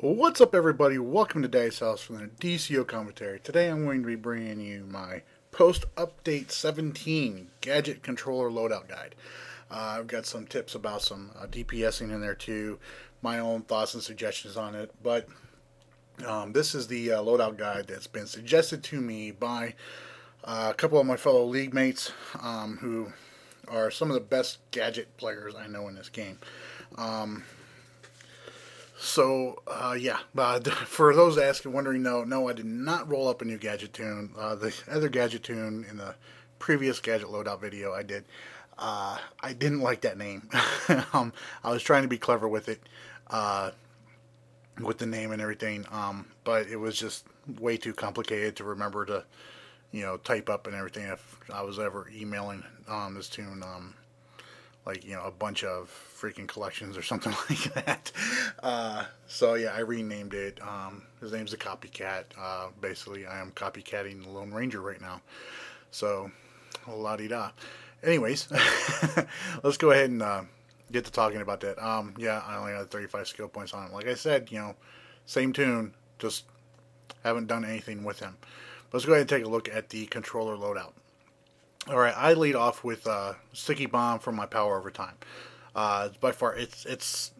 What's up, everybody? Welcome to Daddy's House for the DCUO commentary. Today I'm going to be bringing you my post-update 17 gadget controller loadout guide. I've got some tips about some DPSing in there too, my own thoughts and suggestions on it, but this is the loadout guide that's been suggested to me by a couple of my fellow league mates who are some of the best gadget players I know in this game. For those asking, wondering, no, I did not roll up a new gadget tune. The other gadget tune in the previous gadget loadout video I did, I didn't like that name. I was trying to be clever with it, with the name and everything, but it was just way too complicated to remember to, type up and everything if I was ever emailing this tune, a bunch of freaking collections or something like that. I renamed it. His name's a copycat. Basically, I am copycatting the Lone Ranger right now. So, la-di-da. Anyways, let's go ahead and get to talking about that. I only had 35 skill points on him. Like I said, same tune, just haven't done anything with him. But let's go ahead and take a look at the controller loadout. Alright, I lead off with Sticky Bomb for my power over time. By far, it's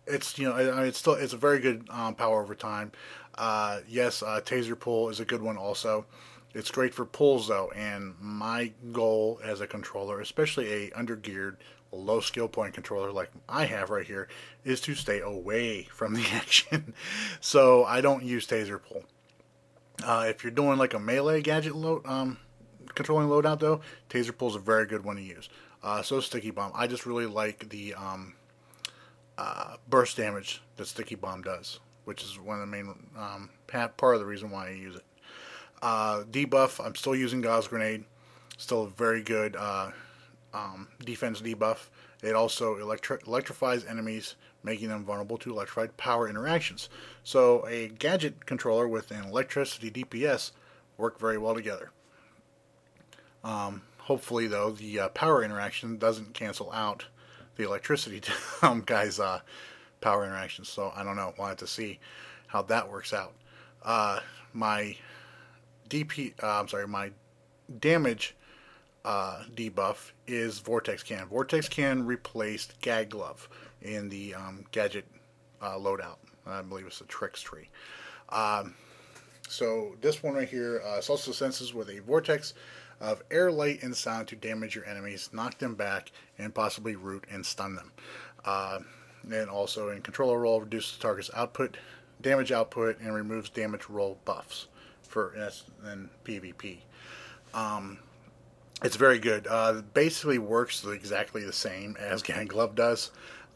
a very good power over time. Taser Pull is a good one also. It's great for pulls though, and my goal as a controller, especially a undergeared, low skill point controller like I have right here, is to stay away from the action. So I don't use Taser Pull. If you're doing like a melee gadget controlling loadout though, Taser Pull is a very good one to use. So Sticky Bomb. I just really like the burst damage that Sticky Bomb does, which is one of the main part of the reason why I use it. Debuff, I'm still using Gauze Grenade. Still a very good defense debuff. It also electrifies enemies, making them vulnerable to electrified power interactions. So a gadget controller with an electricity DPS work very well together. Hopefully, though, the power interaction doesn't cancel out the electricity guy's power interactions. So I don't know. We'll have to see how that works out. My damage debuff is Vortex Can. Vortex Can replaced Gag Glove in the gadget loadout. I believe it's a Tricks tree. So this one right here also senses with a vortex of air, light, and sound to damage your enemies, knock them back, and possibly root and stun them. And also in controller roll, reduces the target's damage output, and removes damage roll buffs for in PvP. It's very good. Basically works exactly the same as Gag Glove does.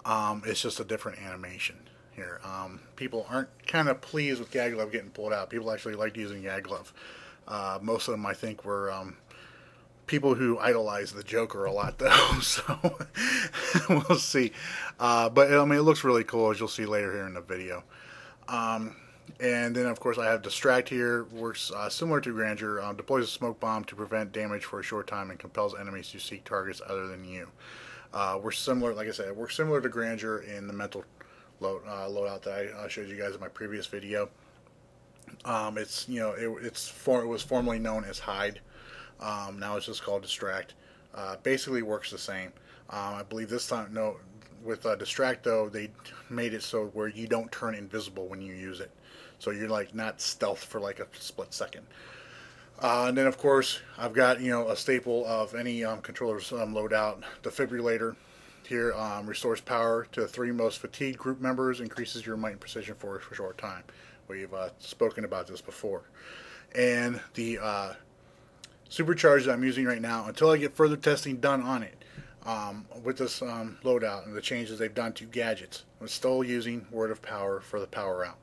It's just a different animation here. People aren't kind of pleased with Gag Glove getting pulled out. People actually like using Gag Glove. Most of them, I think, were people who idolize the Joker a lot, though. So we'll see. But I mean, it looks really cool, as you'll see later here in the video. And then, of course, I have Distract here. Works similar to Grandeur. Deploys a smoke bomb to prevent damage for a short time and compels enemies to seek targets other than you. We're similar, like I said, we're similar to Grandeur in the mental loadout that I showed you guys in my previous video. It was formerly known as Hide. Now it's just called Distract. Basically works the same. I believe this time, with Distract though, they made it so where you don't turn invisible when you use it. So you're like not stealth for like a split second. And then of course I've got a staple of any controller's loadout, Defibrillator. Here restores power to the 3 most fatigued group members, increases your might and precision for a short time. We've spoken about this before. And the supercharge that I'm using right now, until I get further testing done on it, with this loadout and the changes they've done to gadgets, I'm still using Word of Power for the power out.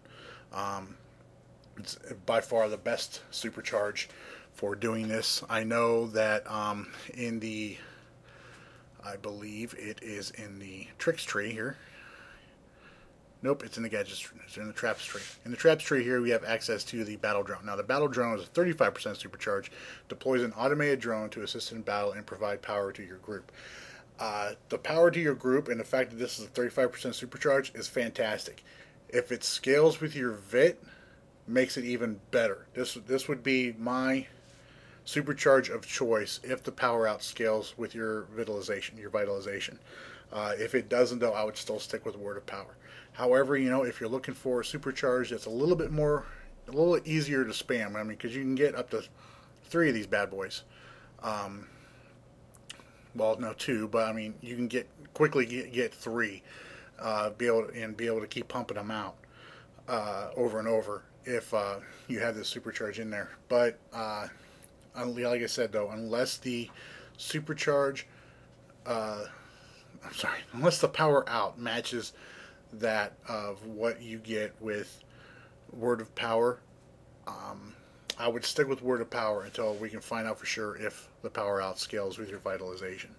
It's by far the best supercharge for doing this. I know that I believe it is in the Tricks tree here. Nope, it's in the Gadgets tree. It's in the Traps tree. In the Traps tree here, we have access to the Battle Drone. Now, the Battle Drone is a 35% supercharge, deploys an automated drone to assist in battle and provide power to your group. The power to your group and the fact that this is a 35% supercharge is fantastic. If it scales with your VIT, makes it even better. This would be my supercharge of choice if the power out scales with your vitalization. If it doesn't, though, I would still stick with Word of Power. However, if you're looking for a supercharge that's a little easier to spam. I mean, because you can get up to 3 of these bad boys. Well, no, 2, but I mean, you can quickly get 3. Be able to keep pumping them out over and over if you have this supercharge in there. But like I said, though, unless the supercharge, unless the power out matches that of what you get with Word of Power, I would stick with Word of Power until we can find out for sure if the power out scales with your vitalization.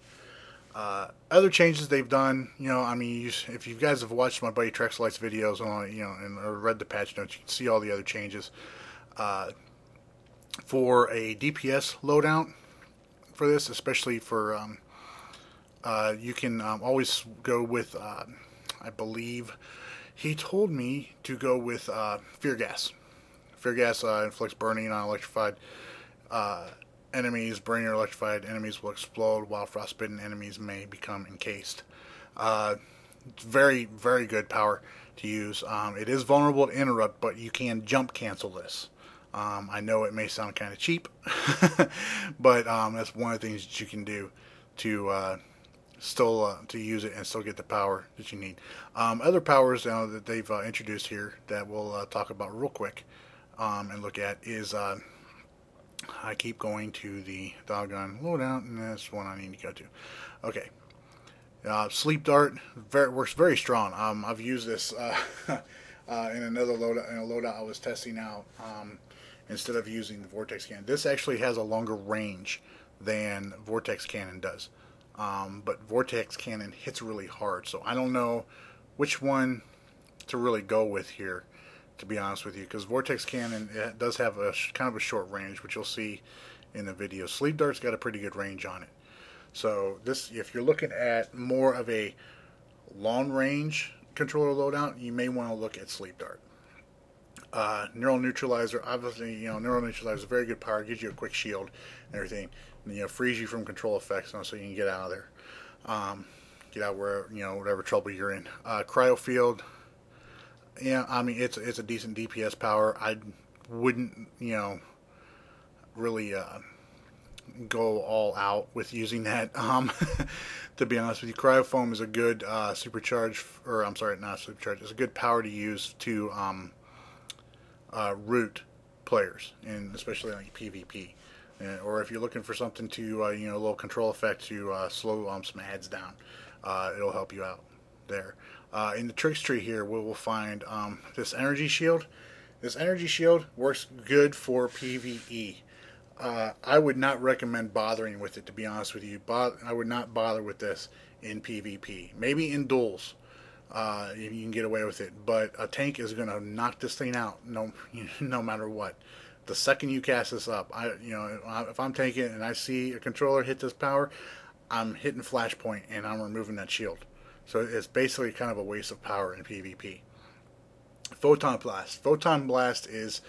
Other changes they've done, if you guys have watched my buddy Trexlight's videos on, or read the patch notes, you can see all the other changes. For a DPS loadout for this, especially for, you can always go with, I believe he told me to go with Fear Gas. Fear Gas inflicts burning on electrified enemies. Burning or electrified enemies will explode, while frostbitten enemies may become encased. It's very, very good power to use. It is vulnerable to interrupt, but you can jump cancel this. I know it may sound kind of cheap, but that's one of the things that you can do to still to use it and still get the power that you need. Other powers that they've introduced here that we'll talk about real quick and look at is I keep going to the doggone loadout, and that's one I need to go to. Okay. Sleep Dart works very strong. I've used this in another loadout I was testing out instead of using the Vortex Cannon. This actually has a longer range than Vortex Cannon does. But Vortex Cannon hits really hard, so I don't know which one to really go with here, to be honest with you, because Vortex Cannon, it does have a kind of a short range, which you'll see in the video. Sleep Dart's got a pretty good range on it. So this, if you're looking at more of a long range controller loadout, you may want to look at Sleep Dart. Neural Neutralizer, obviously, Neural Neutralizer is a very good power, gives you a quick shield and everything, and, frees you from control effects, so you can get out of there, get out where, whatever trouble you're in. Cryo Field, I mean, it's a decent DPS power. I wouldn't, really go all out with using that. To be honest with you, Cryofoam is a good supercharge, or I'm sorry, not supercharge. It's a good power to use to root players, and especially like PvP. Or if you're looking for something to, a little control effect to slow some ads down, it'll help you out there. In the tricks tree here, we will find this energy shield. This energy shield works good for PvE. I would not recommend bothering with it, to be honest with you. I would not bother with this in PvP. Maybe in duels, you can get away with it. But a tank is going to knock this thing out, no matter what. The second you cast this up, if I'm tanking and I see a controller hit this power, I'm hitting Flashpoint and I'm removing that shield. So it's basically kind of a waste of power in PvP. Photon Blast. Photon Blast is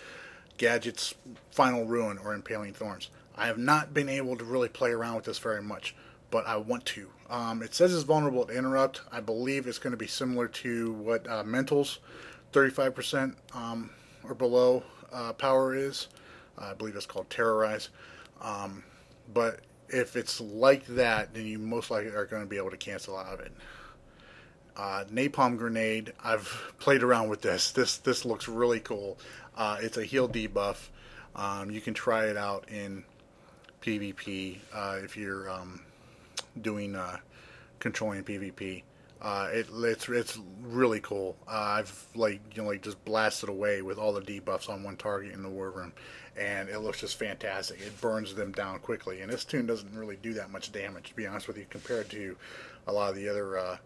Gadget's final ruin, or Impaling Thorns. I have not been able to really play around with this very much, but I want to. It says it's vulnerable to interrupt. I believe it's going to be similar to what Mental's 35% or below power is. I believe it's called Terrorize. But if it's like that, then you most likely are going to be able to cancel out of it. Napalm Grenade, I've played around with this. This looks really cool. It's a heal debuff. You can try it out in PvP if you're doing controlling PvP. It's really cool. I've just blasted away with all the debuffs on one target in the war room, and it looks just fantastic. It burns them down quickly, and this tune doesn't really do that much damage, to be honest with you, compared to a lot of the other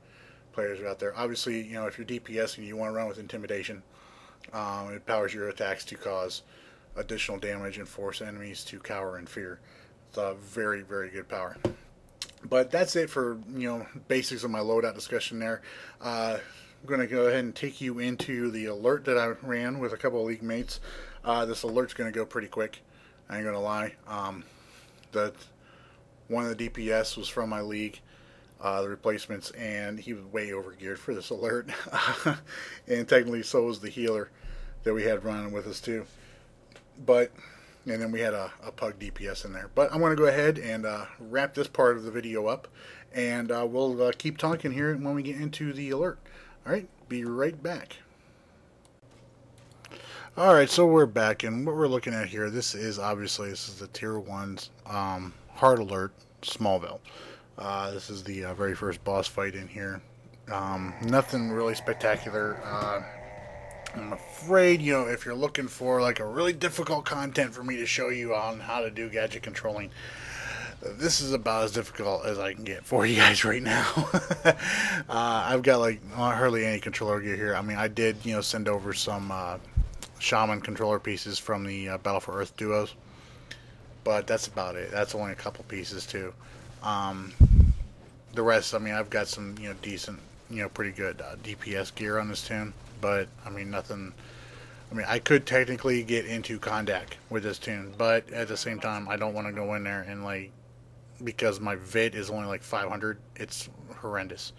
players out there. Obviously, if you're DPS and you want to run with Intimidation, it powers your attacks to cause additional damage and force enemies to cower in fear. It's a very, very good power. But that's it for basics of my loadout discussion there. going to go ahead and take you into the alert that I ran with a couple of league mates. This alert's going to go pretty quick. I ain't going to lie. One of the DPS was from my league, the replacements, and he was way overgeared for this alert. And technically so was the healer that we had running with us too. And then we had a pug DPS in there. But I'm going to go ahead and wrap this part of the video up, and we'll keep talking here when we get into the alert. Alright, be right back. Alright, so we're back, and what we're looking at here, this is the Tier 1's hard alert, Smallville. This is the very first boss fight in here. Nothing really spectacular. I'm afraid, if you're looking for like a really difficult content for me to show you on how to do gadget controlling, this is about as difficult as I can get for you guys right now. I've got like hardly any controller gear here. I mean, I did, send over some Shaman controller pieces from the Battle for Earth duos, but that's about it. That's only a couple pieces too. The rest, I mean, I've got some, decent, pretty good DPS gear on this tune. But, I mean, nothing. I mean, I could technically get into Kondak with this tune, but at the same time, I don't want to go in there and, like, because my vid is only like 500, it's horrendous.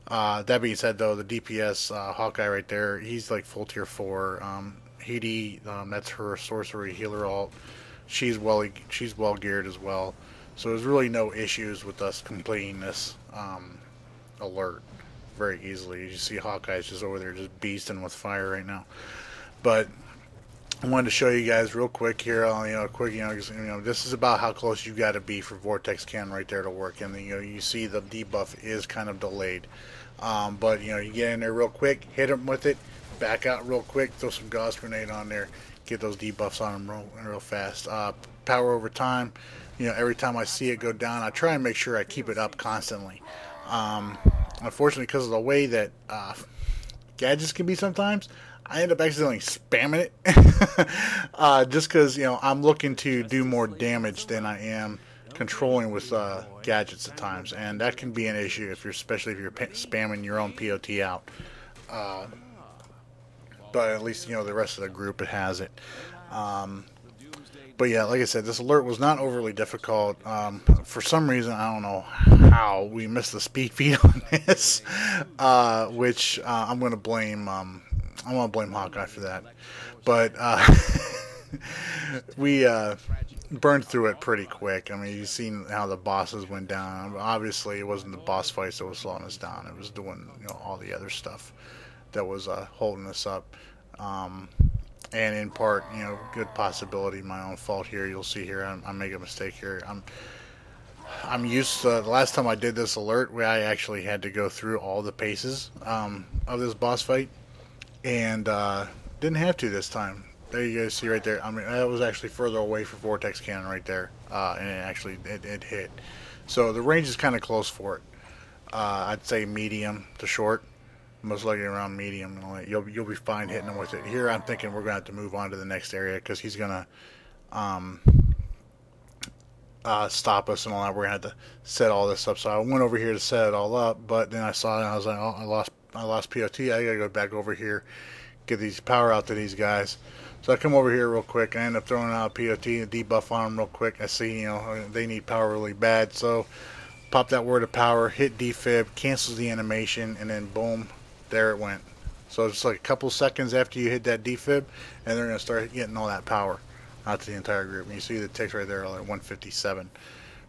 That being said, though, the DPS Hawkeye right there, he's like full tier 4. Hedy, that's her sorcery healer alt. She's well geared as well. So there's really no issues with us completing this alert very easily. You see Hawkeye's just over there just beasting with fire right now. But I wanted to show you guys real quick here, this is about how close you got to be for Vortex Cannon right there to work. And you see the debuff is kind of delayed. But you get in there real quick, hit them with it, back out real quick, throw some Gauss Grenade on there, get those debuffs on them real fast. Power over time, every time I see it go down, I try and make sure I keep it up constantly. Unfortunately, because of the way that gadgets can be sometimes, I end up accidentally spamming it. Just because, I'm looking to do more damage than I am controlling with gadgets at times. And that can be an issue, especially if you're spamming your own POT out. But at least, the rest of the group, it has it. But yeah, like I said, this alert was not overly difficult. For some reason, I don't know how we missed the speed feed on this, which I'm gonna blame Hawkeye for that. But we burned through it pretty quick. I mean, you've seen how the bosses went down. Obviously, it wasn't the boss fights that was slowing us down. It was doing all the other stuff that was holding us up. And in part, good possibility my own fault here. You'll see here, I make a mistake here. I'm used to, the last time I did this alert, where I actually had to go through all the paces of this boss fight, and didn't have to this time. There you guys see right there. I mean, I was actually further away for Vortex Cannon right there, and it hit. So the range is kind of close for it. I'd say medium to short. Most likely around medium. You'll be fine hitting him with it. Here I'm thinking we're going to have to move on to the next area because he's going to stop us and all that. We're going to have to set all this up. So I went over here to set it all up, but then I saw it and I was like, oh, I lost POT. I got to go back over here, get these power out to these guys. So I come over here real quick. I end up throwing out POT and debuff on them real quick. I see, they need power really bad. So pop that word of power, hit defib, cancels the animation, and then boom. There it went. So it's like a couple seconds after you hit that defib, and they're going to start getting all that power out to the entire group. And you see the ticks right there, like 157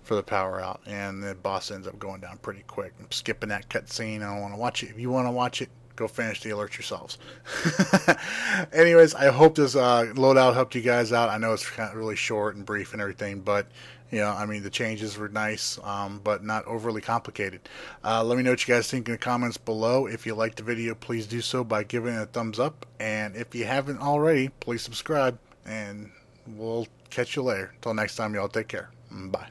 for the power out, and the boss ends up going down pretty quick. I'm skipping that cutscene. I don't want to watch it. If you want to watch it, go finish the alert yourselves. Anyways, I hope this loadout helped you guys out. I know it's kind of really short and brief and everything, but I mean, the changes were nice, but not overly complicated. Let me know what you guys think in the comments below. If you liked the video, please do so by giving it a thumbs up. And if you haven't already, please subscribe. And we'll catch you later. Until next time, y'all take care. Bye.